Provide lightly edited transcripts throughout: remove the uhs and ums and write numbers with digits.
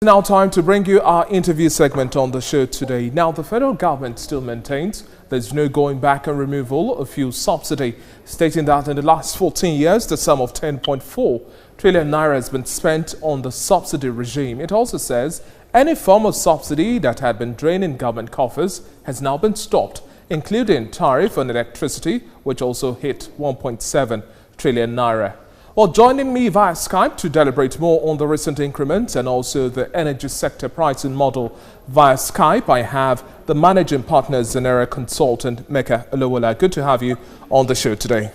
Now time to bring you our interview segment on the show today. Now the federal government still maintains there's no going back and removal of fuel subsidy, stating that in the last 14 years the sum of 10.4 trillion naira has been spent on the subsidy regime. It also says any form of subsidy that had been draining government coffers has now been stopped, including tariff on electricity, which also hit 1.7 trillion naira. Well, joining me via Skype to deliberate more on the recent increments and also the energy sector pricing model via Skype, I have the managing partner, Zenera consultant, Mecca Olowola. Good to have you on the show today.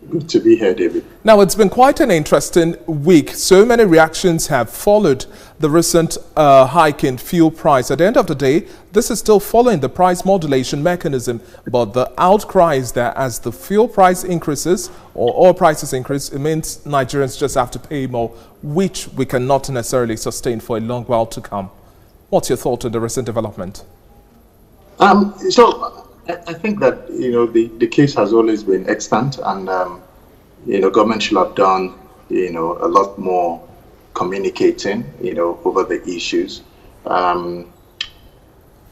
Good to be here, David. Now, it's been quite an interesting week. So many reactions have followed the recent hike in fuel price. At the end of the day, this is still following the price modulation mechanism, but the outcry is that as the fuel price increases or oil prices increase, it means Nigerians just have to pay more, which we cannot necessarily sustain for a long while to come. What's your thought on the recent development? I think that, the case has always been extant, and, government should have done, a lot more communicating, over the issues.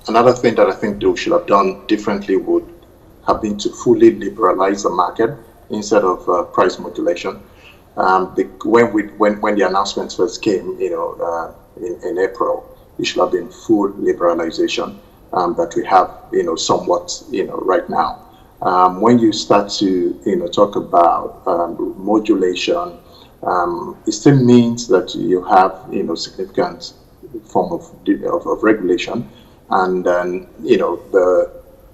Another thing that I think they should have done differently would have been to fully liberalize the market instead of price modulation. When the announcements first came, in April, it should have been full liberalization. That we have, somewhat, right now. When you start to, talk about modulation, it still means that you have, significant form of regulation, and then, the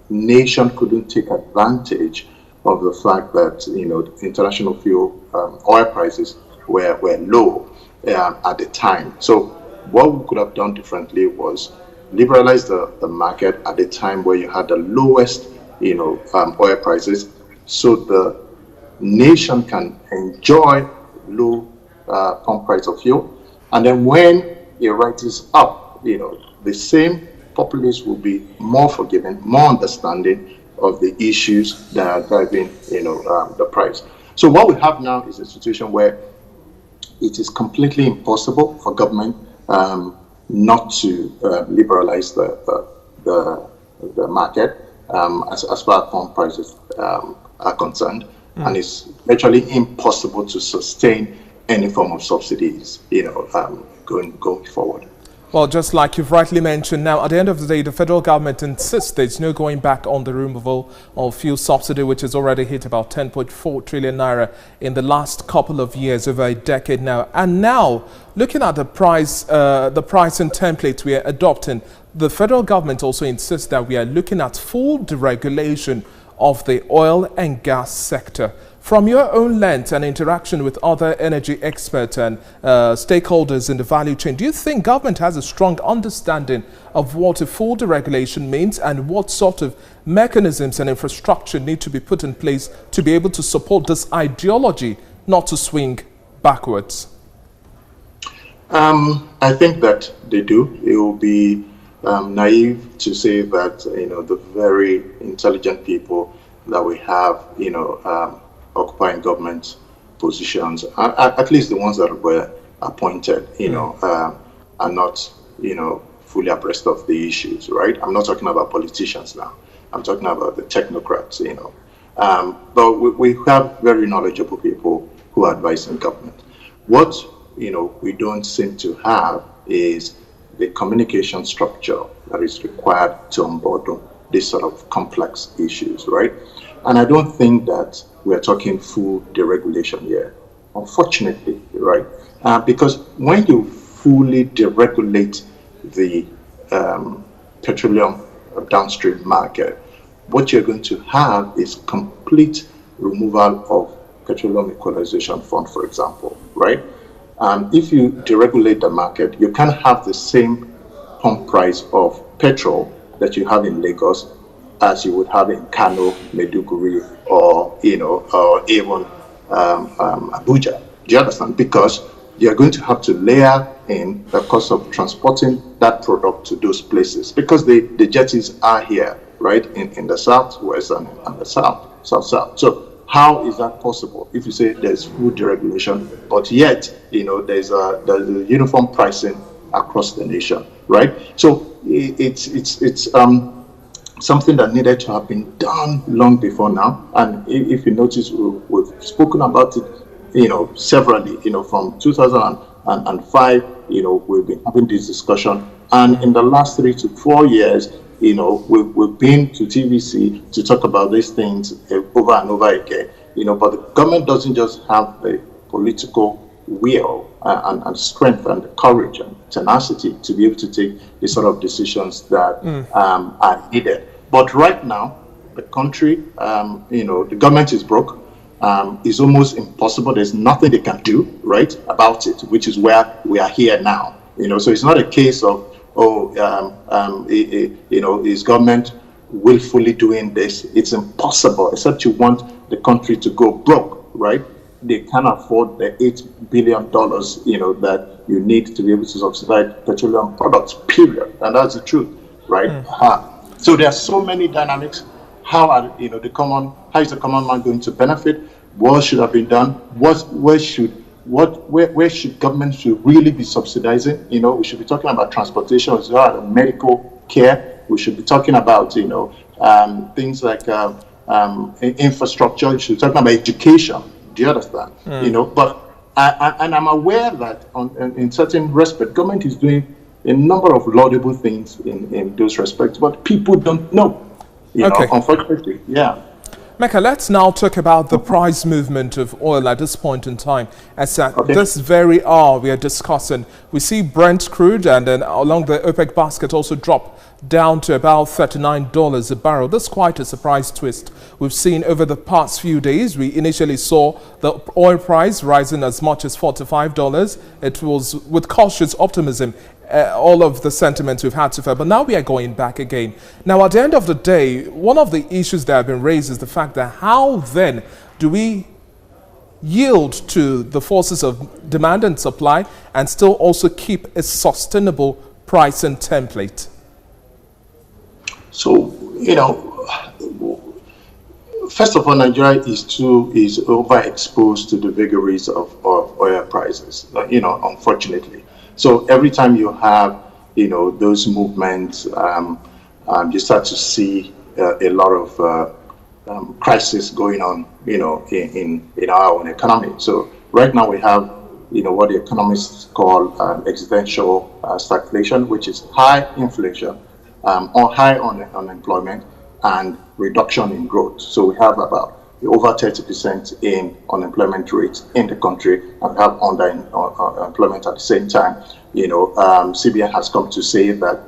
nation couldn't take advantage of the fact that, international fuel oil prices were low at the time. So what we could have done differently was liberalize the market at the time where you had the lowest, oil prices, so the nation can enjoy low pump price of fuel. And then when it rises up, the same populace will be more forgiving, more understanding of the issues that are driving, the price. So what we have now is a situation where it is completely impossible for government not to liberalize the market as far as pump prices are concerned, and it's virtually impossible to sustain any form of subsidies, going forward. Well, just like you've rightly mentioned, now at the end of the day, the federal government insists there's no going back on the removal of fuel subsidy, which has already hit about 10.4 trillion naira in the last couple of years, over a decade now. And now, looking at the pricing template we are adopting, the federal government also insists that we are looking at full deregulation of the oil and gas sector. From your own lens and interaction with other energy experts and stakeholders in the value chain, do you think government has a strong understanding of what a full deregulation means and what sort of mechanisms and infrastructure need to be put in place to be able to support this ideology, not to swing backwards? I think that they do. It will be naive to say that, the very intelligent people that we have, occupying government positions, at least the ones that were appointed, are not, fully abreast of the issues, right? I'm not talking about politicians now. I'm talking about the technocrats, But we have very knowledgeable people who are advising government. What, we don't seem to have is the communication structure that is required to onboard these sort of complex issues, right? And I don't think that we're talking full deregulation here, unfortunately, right? Because when you fully deregulate the petroleum downstream market, what you're going to have is complete removal of petroleum equalization fund, for example, right? If you deregulate the market, you can't have the same pump price of petrol that you have in Lagos as you would have in Kano, Maiduguri, or even Abuja. Do you understand? Because you're going to have to layer in the cost of transporting that product to those places, because the jetties are here, right, in the southwest and the south. So how is that possible if you say there's full deregulation, but yet there's a uniform pricing across the nation, right? So it's something that needed to have been done long before now. And if you notice, we've spoken about it, severally, from 2005, we've been having this discussion. And in the last 3 to 4 years, we've been to TVC to talk about these things over and over again, but the government doesn't just have the political will and strength and the courage and tenacity to be able to take the sort of decisions that are needed. But right now, the country, the government is broke. It's almost impossible. There's nothing they can do, right, about it, which is where we are here now. So it's not a case of, is government willfully doing this? It's impossible, except you want the country to go broke, right? They can't afford the $8 billion, that you need to be able to subsidize petroleum products, period. And that's the truth, right? So there are so many dynamics. How is the common man going to benefit? What should have been done? Where should government really be subsidizing? We should be talking about transportation as well, medical care. We should be talking about things like infrastructure. We should be talking about education. Do you understand? But I'm aware that in certain respect, government is doing a number of laudable things in those respects, but people don't know. Unfortunately, yeah. Mecca, let's now talk about the price movement of oil at this point in time. As at this very hour we are discussing, we see Brent crude and then along the OPEC basket also drop down to about $39 a barrel. That's quite a surprise twist we've seen over the past few days. We initially saw the oil price rising as much as $45. It was with cautious optimism, all of the sentiments we've had so far, but now we are going back again. Now, at the end of the day, one of the issues that have been raised is the fact that how then do we yield to the forces of demand and supply and still also keep a sustainable pricing template? So, first of all, Nigeria is overexposed to the vagaries of oil prices, unfortunately. So every time you have, those movements, you start to see a lot of crisis going on, in our own economy. So right now we have, what the economists call existential stagflation, which is high inflation or high unemployment and reduction in growth. So we have about over 30% in unemployment rate in the country, and we have underemployment at the same time. CBN has come to say that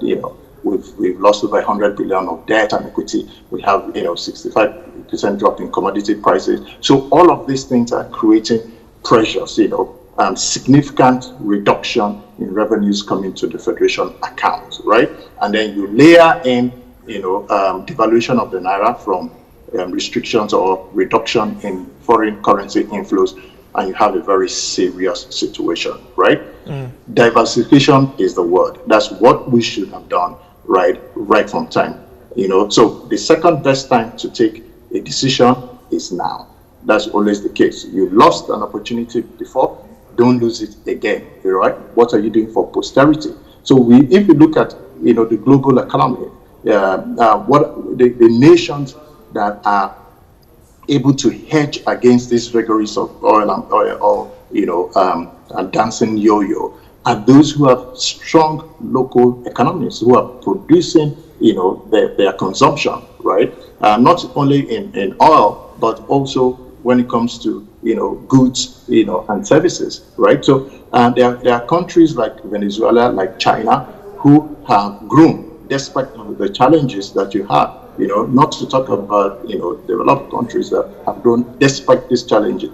we've lost over 100 billion of debt and equity. We have 65% drop in commodity prices. So all of these things are creating pressures. Significant reduction in revenues coming to the Federation account, right? And then you layer in devaluation of the naira from restrictions or reduction in foreign currency inflows, and you have a very serious situation, right? Diversification is the word. That's what we should have done right from time. So the second best time to take a decision is now. That's always the case. You lost an opportunity before, don't lose it again, right? What are you doing for posterity? So if you look at the global economy, what the nations that are able to hedge against these vagaries of oil and dancing yo-yo are those who have strong local economies, who are producing their consumption, right? Not only in oil, but also when it comes to goods and services, right? So there are countries like Venezuela, like China, who have grown despite the challenges that you have. Not to talk about, developed countries that have grown despite these challenges.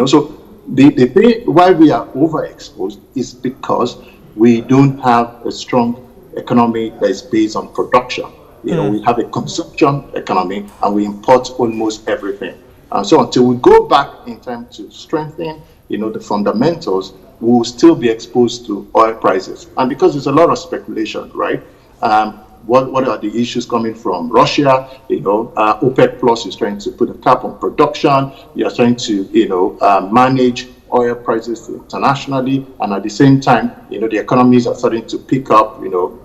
So the thing why we are overexposed is because we don't have a strong economy that is based on production. We have a consumption economy and we import almost everything. And so until we go back in time to strengthen, the fundamentals, we will still be exposed to oil prices. And because there's a lot of speculation, right? What are the issues coming from Russia? OPEC Plus is trying to put a cap on production. You're trying to, manage oil prices internationally, and at the same time, the economies are starting to pick up,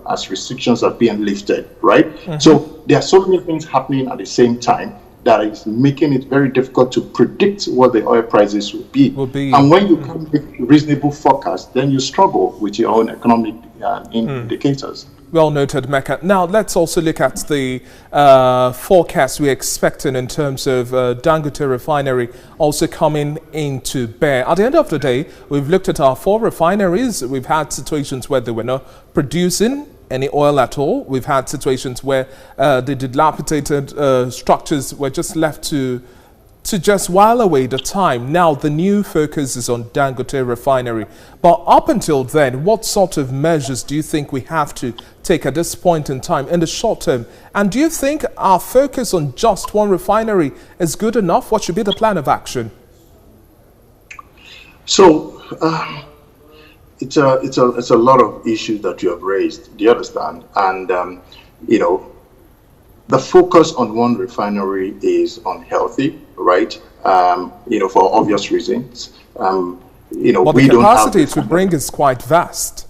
as restrictions are being lifted, right? So there are so many things happening at the same time that is making it very difficult to predict what the oil prices will be. And when you can't make reasonable forecasts, then you struggle with your own economic indicators. Well noted, Mecca. Now, let's also look at the forecast we're expecting in terms of Dangote refinery also coming into bear. At the end of the day, we've looked at our 4 refineries. We've had situations where they were not producing any oil at all. We've had situations where the dilapidated structures were just left to just while away the time. Now the new focus is on Dangote refinery. But up until then, what sort of measures do you think we have to take at this point in time in the short term? And do you think our focus on just one refinery is good enough? What should be the plan of action? So it's a lot of issues that you have raised. Do you understand? And the focus on one refinery is unhealthy, right? For obvious reasons. But the capacity to bring is quite vast.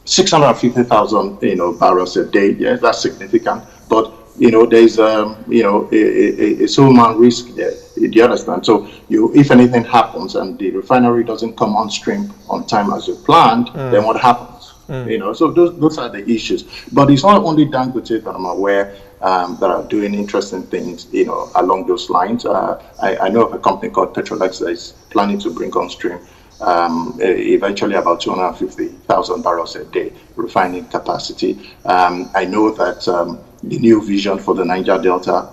650,000, barrels a day. Yes, that's significant. But there's a human risk there. Do you understand? So if anything happens and the refinery doesn't come on stream on time as you planned, then what happens? So those are the issues. But it's not only Dangote that I'm aware that are doing interesting things, along those lines. I know of a company called Petrolex that is planning to bring on stream eventually about 250,000 barrels a day refining capacity. I know that the new vision for the Niger Delta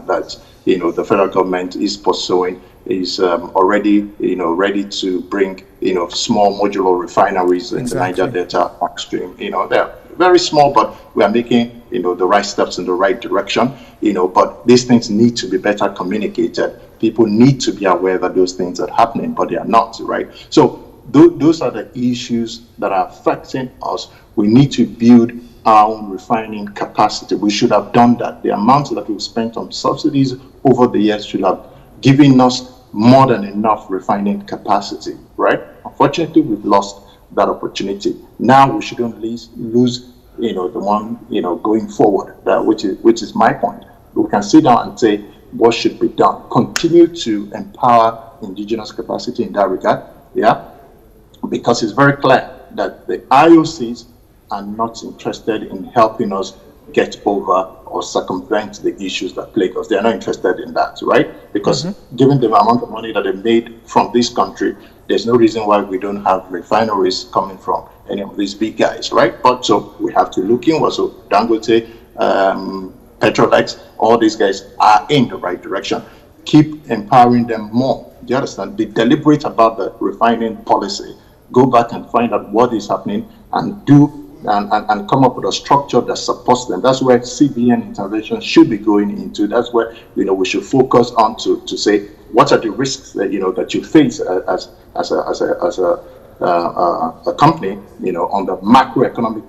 that the federal government is pursuing is already ready to bring small modular refineries in the Niger Delta upstream. They're very small, but we are making the right steps in the right direction. But these things need to be better communicated. People need to be aware that those things are happening, but they are not, right? So those are the issues that are affecting us. We need to build our own refining capacity. We should have done that. The amount that we've spent on subsidies over the years should have given us more than enough refining capacity, right? Unfortunately, we've lost that opportunity. Now we shouldn't lose the one going forward, which is my point. We can sit down and say what should be done. Continue to empower indigenous capacity in that regard, because it's very clear that the IOCs are not interested in helping us get over or circumvent the issues that plague us. They are not interested in that, right? Because given the amount of money that they made from this country, there's no reason why we don't have refineries coming from any of these big guys, right? But so we have to look inward. So Dangote, Petrolex, all these guys are in the right direction. Keep empowering them more. Do you understand? Be deliberate about the refining policy. Go back and find out what is happening and and come up with a structure that supports them. That's where CBN intervention should be going into. That's where we should focus on to say what are the risks that that you face as a company on the macroeconomic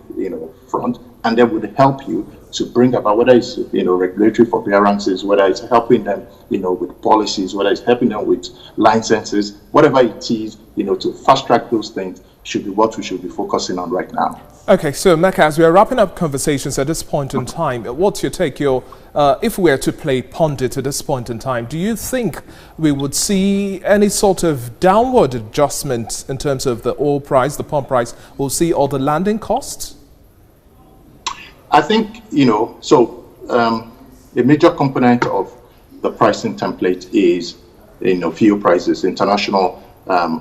front, and that would help you to bring about whether it's regulatory forbearances, whether it's helping them with policies, whether it's helping them with licenses, whatever it is to fast track those things should be what we should be focusing on right now. Okay, so Mecca, as we are wrapping up conversations at this point in time, what's your take? If we were to play pundit at this point in time, do you think we would see any sort of downward adjustment in terms of the oil price, the pump price, we'll see, or the landing costs? I think, a major component of the pricing template is, fuel prices, international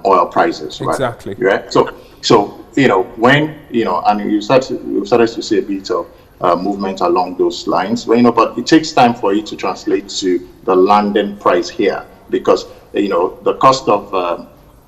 oil prices, right? Exactly. Right. So when and you started to see a bit of movement along those lines, but it takes time for it to translate to the landing price here, because the cost of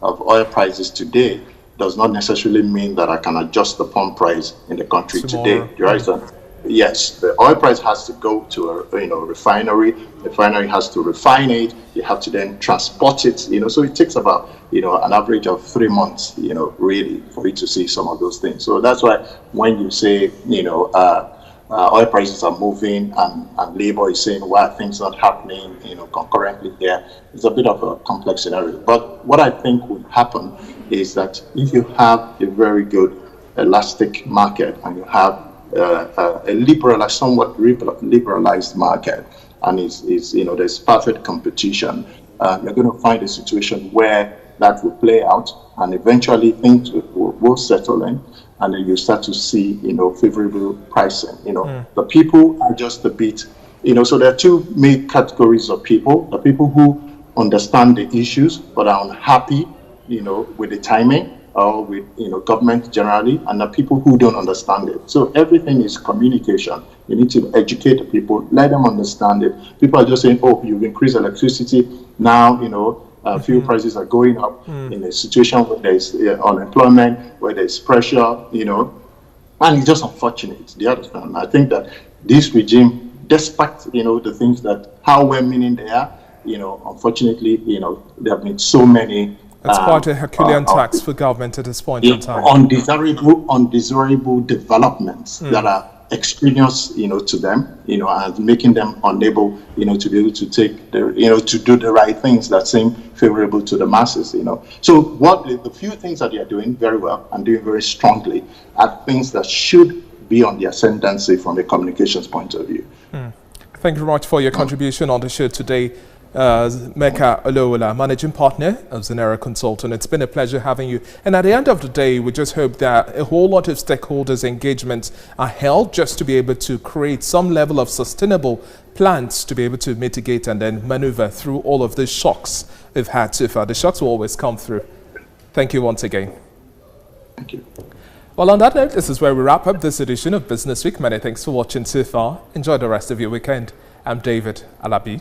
oil prices today does not necessarily mean that I can adjust the pump price in the country today, right? So, yes, the oil price has to go to a refinery. The refinery has to refine it. You have to then transport it. So it takes about an average of 3 months. Really, for you to see some of those things. So that's why when you say oil prices are moving, and labor is saying why are things not happening, concurrently here. It's a bit of a complex scenario. But what I think would happen is that if you have a very good elastic market and you have a liberalized, somewhat liberalized market, and there's perfect competition, you're going to find a situation where that will play out, and eventually things will settle in, and then you start to see, favorable pricing. The people are just a bit, so there are two main categories of people: the people who understand the issues but are unhappy, with the timing or with, government generally, and the people who don't understand it. So everything is communication. You need to educate the people, let them understand it. People are just saying, oh, you've increased electricity, now, fuel prices are going up in a situation where there's unemployment, where there's pressure, and it's just unfortunate. Do you understand? I think that this regime, despite, the things that, how well-meaning they are, unfortunately, there have been so many. It's quite a Herculean tax for government at this point in time. Undesirable developments that are extraneous, to them, and making them unable, to be able to take the, to do the right things that seem favorable to the masses, So what the few things that they are doing very well and doing very strongly are things that should be on the ascendancy from a communications point of view. Thank you very much for your contribution on the show today. Mecca Olowola, Managing Partner of Zenera Consultant. It's been a pleasure having you. And at the end of the day, we just hope that a whole lot of stakeholders' engagements are held just to be able to create some level of sustainable plans to be able to mitigate and then maneuver through all of the shocks we've had so far. The shocks will always come through. Thank you once again. Thank you. Well, on that note, this is where we wrap up this edition of Business Week. Many thanks for watching so far. Enjoy the rest of your weekend. I'm David Alabi.